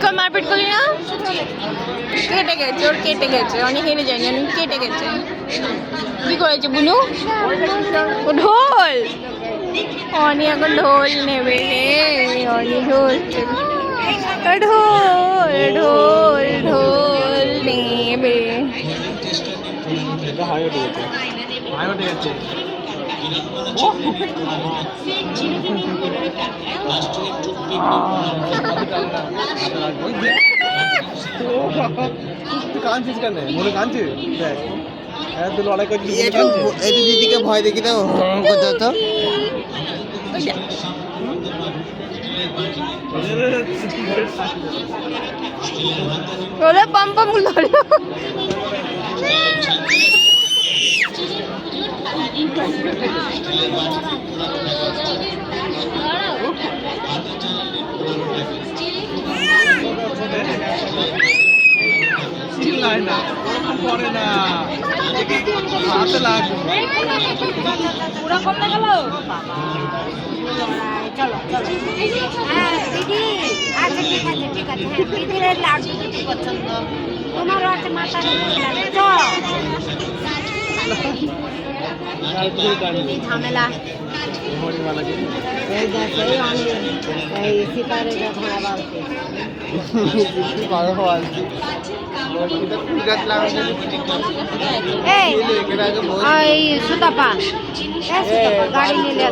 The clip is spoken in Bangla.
কই মারপিট করলি না? কেটে গেছে, ওর কেটে গেছে, অনেক হেরে যায়নি, অনেক কেটে গেছে। কি করেছে বুনু? ও ঢোল, অনি এখন ঢোল নেবে রে, অনি ঢোল ঢোল ঢোল ঢোল নেবে। কাঁদছিস কেন? মনে কাঁদছিস? দেখ হ্যাঁ তুই লড়াই করছিস, একটু দিদিকে ভয় দেখি তো কোথাও তো ওরে পাম পাম ধরে চিল্লায় না, ওরকম করে না, হাতে লাগবে। পুরো কমে গেল। চলো চলো। হ্যাঁ দিদি, আচ্ছা ঠিক আছে ঠিক আছে। হ্যাঁ দিদির এই লাড্ডু দিদি পছন্দ, তোমারও আছে মাথার ঝামেলা। এই সুতাপা, গাড়ি নিলে